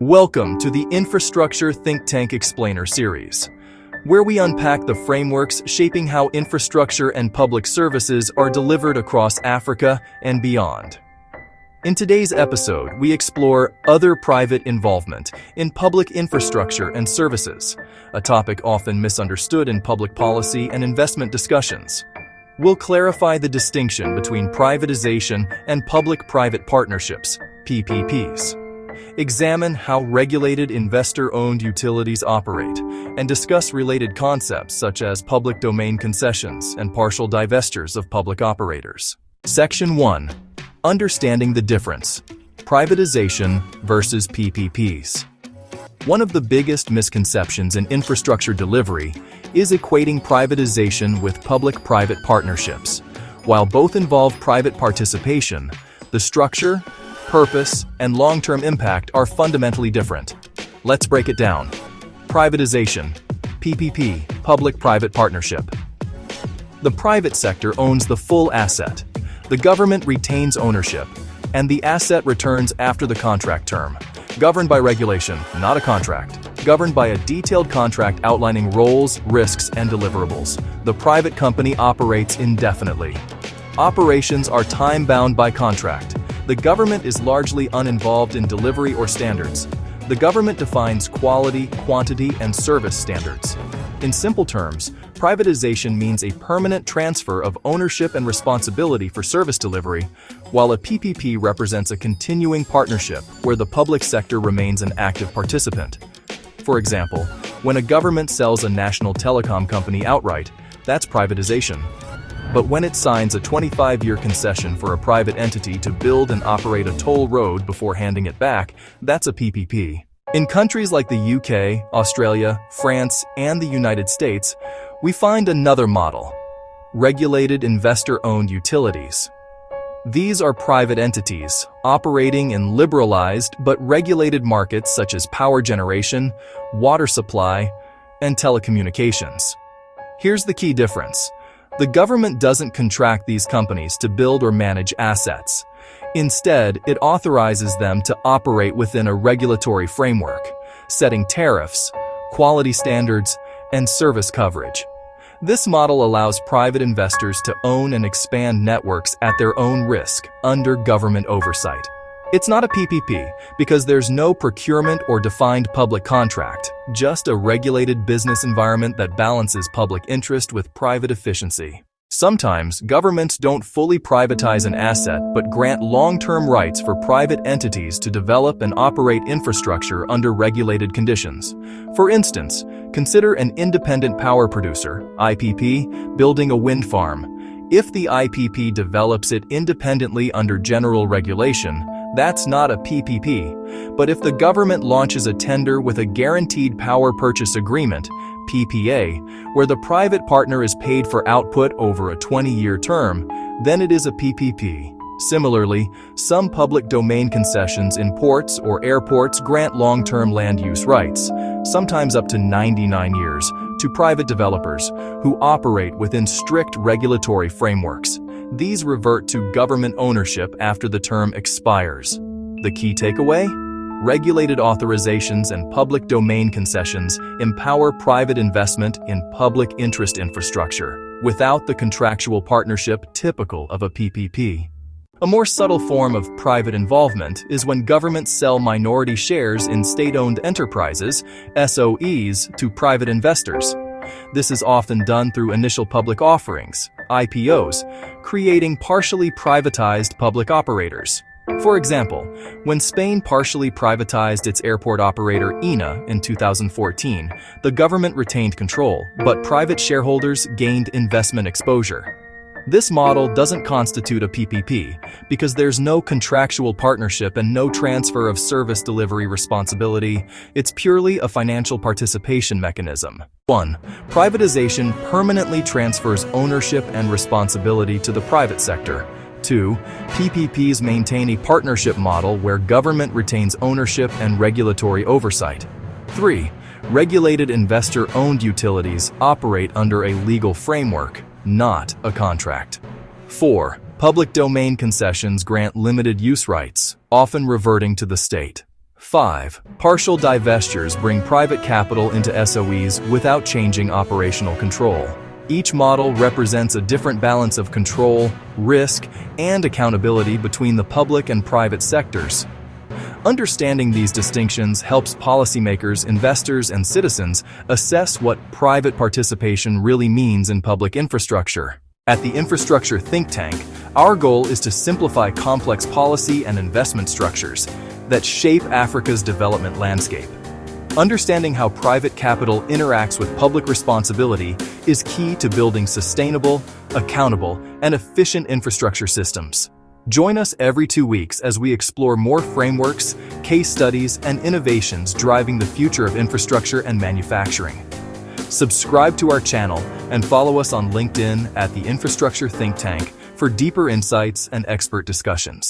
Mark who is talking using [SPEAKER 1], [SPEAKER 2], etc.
[SPEAKER 1] Welcome to the Infrastructure Think Tank Explainer series, where we unpack the frameworks shaping how infrastructure and public services are delivered across Africa and beyond. In today's episode, we explore other private involvement in public infrastructure and services, a topic often misunderstood in public policy and investment discussions. We'll clarify the distinction between privatization and public-private partnerships, PPPs. Examine how regulated investor-owned utilities operate, and discuss related concepts such as public domain concessions and partial divestures of public operators. Section 1. Understanding the difference. Privatization versus PPPs. One of the biggest misconceptions in infrastructure delivery is equating privatization with public-private partnerships. While both involve private participation, the structure, purpose, and long-term impact are fundamentally different. Let's break it down. Privatization, PPP, public-private partnership. The private sector owns the full asset. The government retains ownership, and the asset returns after the contract term. Governed by regulation, not a contract. Governed by a detailed contract outlining roles, risks, and deliverables. The private company operates indefinitely. Operations are time-bound by contract. The government is largely uninvolved in delivery or standards. The government defines quality, quantity, and service standards. In simple terms, privatization means a permanent transfer of ownership and responsibility for service delivery, while a PPP represents a continuing partnership where the public sector remains an active participant. For example, when a government sells a national telecom company outright, that's privatization. But when it signs a 25-year concession for a private entity to build and operate a toll road before handing it back, that's a PPP. In countries like the UK, Australia, France, and the United States, we find another model: regulated investor-owned utilities. These are private entities operating in liberalized but regulated markets such as power generation, water supply, and telecommunications. Here's the key difference. The government doesn't contract these companies to build or manage assets. Instead, it authorizes them to operate within a regulatory framework, setting tariffs, quality standards, and service coverage. This model allows private investors to own and expand networks at their own risk under government oversight. It's not a PPP because there's no procurement or defined public contract, just a regulated business environment that balances public interest with private efficiency. Sometimes, governments don't fully privatize an asset but grant long-term rights for private entities to develop and operate infrastructure under regulated conditions. For instance, consider an independent power producer, IPP, building a wind farm. If the IPP develops it independently under general regulation, that's not a PPP. But if the government launches a tender with a guaranteed power purchase agreement, PPA, where the private partner is paid for output over a 20-year term, then it is a PPP. Similarly, some public domain concessions in ports or airports grant long-term land use rights, sometimes up to 99 years, to private developers who operate within strict regulatory frameworks. These revert to government ownership after the term expires. The key takeaway? Regulated authorizations and public domain concessions empower private investment in public interest infrastructure, without the contractual partnership typical of a PPP. A more subtle form of private involvement is when governments sell minority shares in state-owned enterprises, SOEs, to private investors. This is often done through initial public offerings, IPOs, creating partially privatized public operators. For example, when Spain partially privatized its airport operator INA in 2014, the government retained control, but private shareholders gained investment exposure. This model doesn't constitute a PPP because there's no contractual partnership and no transfer of service delivery responsibility. It's purely a financial participation mechanism. 1. Privatization permanently transfers ownership and responsibility to the private sector. 2. PPPs maintain a partnership model where government retains ownership and regulatory oversight. 3. Regulated investor-owned utilities operate under a legal framework, not a contract. 4. Public domain concessions grant limited use rights, often reverting to the state. 5. Partial divestures bring private capital into SOEs without changing operational control. Each model represents a different balance of control, risk, and accountability between the public and private sectors. Understanding these distinctions helps policymakers, investors, and citizens assess what private participation really means in public infrastructure. At the Infrastructure Think Tank, our goal is to simplify complex policy and investment structures that shape Africa's development landscape. Understanding how private capital interacts with public responsibility is key to building sustainable, accountable, and efficient infrastructure systems. Join us every 2 weeks as we explore more frameworks, case studies, and innovations driving the future of infrastructure and manufacturing. Subscribe to our channel and follow us on LinkedIn at the Infrastructure Think Tank for deeper insights and expert discussions.